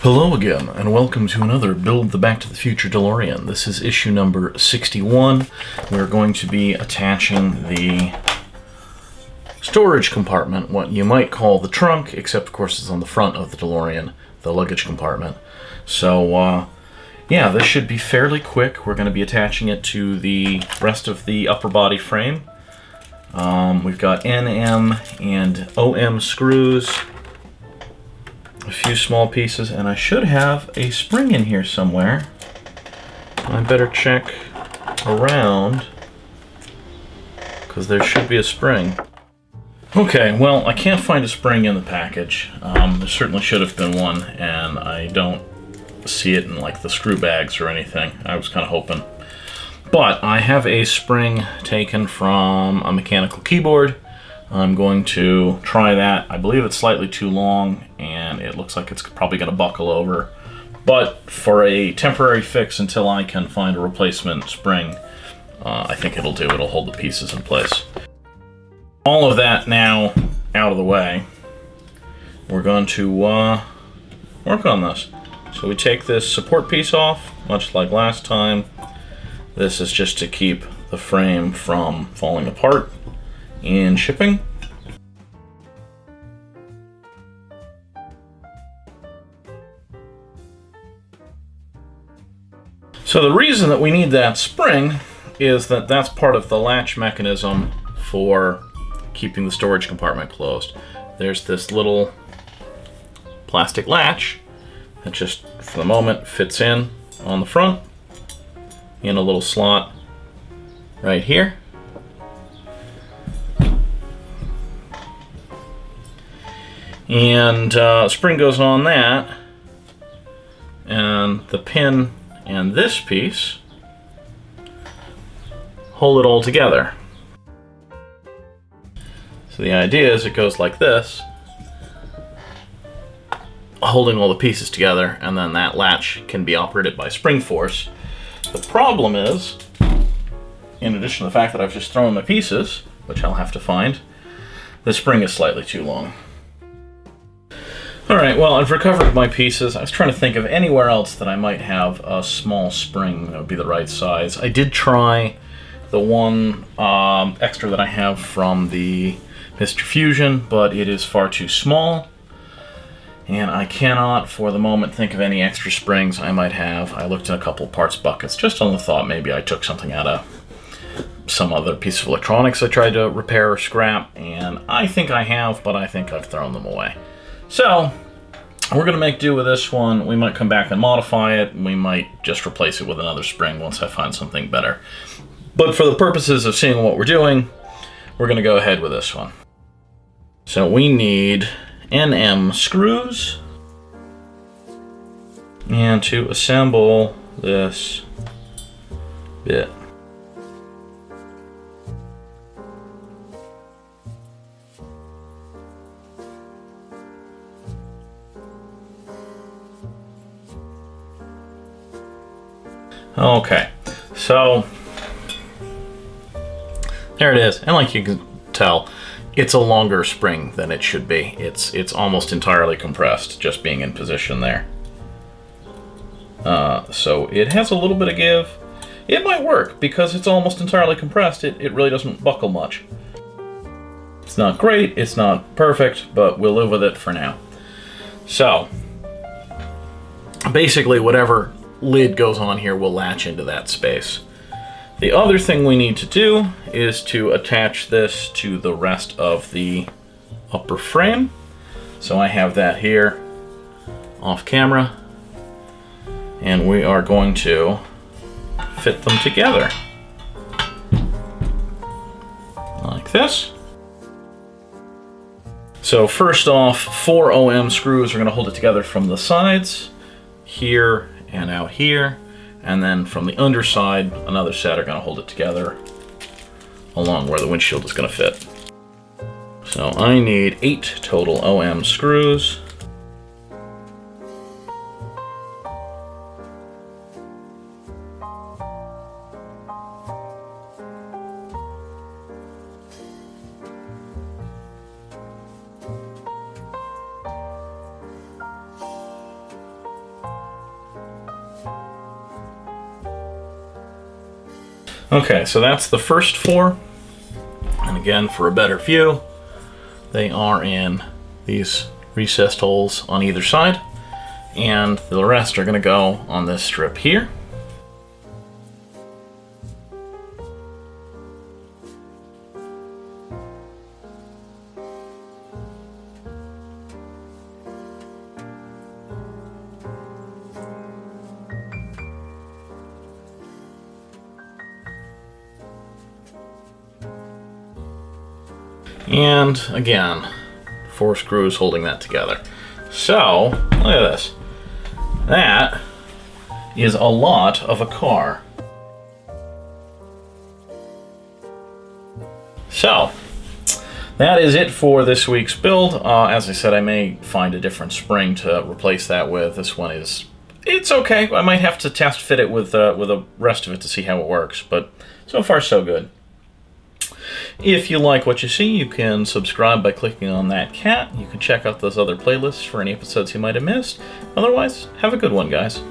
Hello again, and welcome to another Build the Back to the Future DeLorean. This is issue number 61. We're going to be attaching the storage compartment, what you might call the trunk, except of course it's on the front of the DeLorean, the luggage compartment. So, yeah, this should be fairly quick. We're going to be attaching it to the rest of the upper body frame. We've got NM and OM screws, a few small pieces, and I should have a spring in here somewhere. I better check around, because there should be a spring. Okay, well, I can't find a spring in the package. There certainly should have been one, and I don't see it in like the screw bags or anything. I was kind of hoping. But I have a spring taken from a mechanical keyboard. I'm going to try that. I believe it's slightly too long, and it looks like it's probably going to buckle over. But for a temporary fix until I can find a replacement spring, I think it'll do. It'll hold the pieces in place. All of that now out of the way, we're going to work on this. So we take this support piece off, much like last time. This is just to keep the frame from falling apart in shipping. So the reason that we need that spring is that that's part of the latch mechanism for keeping the storage compartment closed. There's this little plastic latch that just for the moment fits in on the front in a little slot right here. And spring goes on that, and the pin and this piece hold it all together. So the idea is it goes like this, holding all the pieces together, and then that latch can be operated by spring force. The problem is, in addition to the fact that I've just thrown my pieces, which I'll have to find, the spring is slightly too long. Alright, well, I've recovered my pieces. I was trying to think of anywhere else that I might have a small spring that would be the right size. I did try the one extra that I have from the Mr. Fusion, but it is far too small. And I cannot, for the moment, think of any extra springs I might have. I looked in a couple parts buckets, just on the thought maybe I took something out of some other piece of electronics I tried to repair or scrap, and I think I have, but I think I've thrown them away. So, we're going to make do with this one. We might come back and modify it. We might just replace it with another spring once I find something better. But for the purposes of seeing what we're doing, we're going to go ahead with this one. So we need NM screws, and to assemble this bit. Okay, so there it is, and like you can tell, it's a longer spring than it should be. It's almost entirely compressed, just being in position there. So it has a little bit of give. It might work, because it's almost entirely compressed. It really doesn't buckle much. It's not great, it's not perfect, but we'll live with it for now. So, basically whatever lid goes on here will latch into that space. The other thing we need to do is to attach this to the rest of the upper frame. So I have that here off camera, and we are going to fit them together like this. So first off, 4 OM screws are going to hold it together from the sides, here and out here, and then from the underside, another set are going to hold it together along where the windshield is going to fit. So I need 8 total OM screws. Okay, so that's the first 4. And again, for a better view, they are in these recessed holes on either side. And the rest are going to go on this strip here. And again, 4 screws holding that together. So, look at this. That is a lot of a car. So, that is it for this week's build. As I said, I may find a different spring to replace that with. This one is, it's okay. I might have to test fit it with the rest of it to see how it works, but so far so good. If you like what you see, you can subscribe by clicking on that cat. You can check out those other playlists for any episodes you might have missed. Otherwise, have a good one, guys.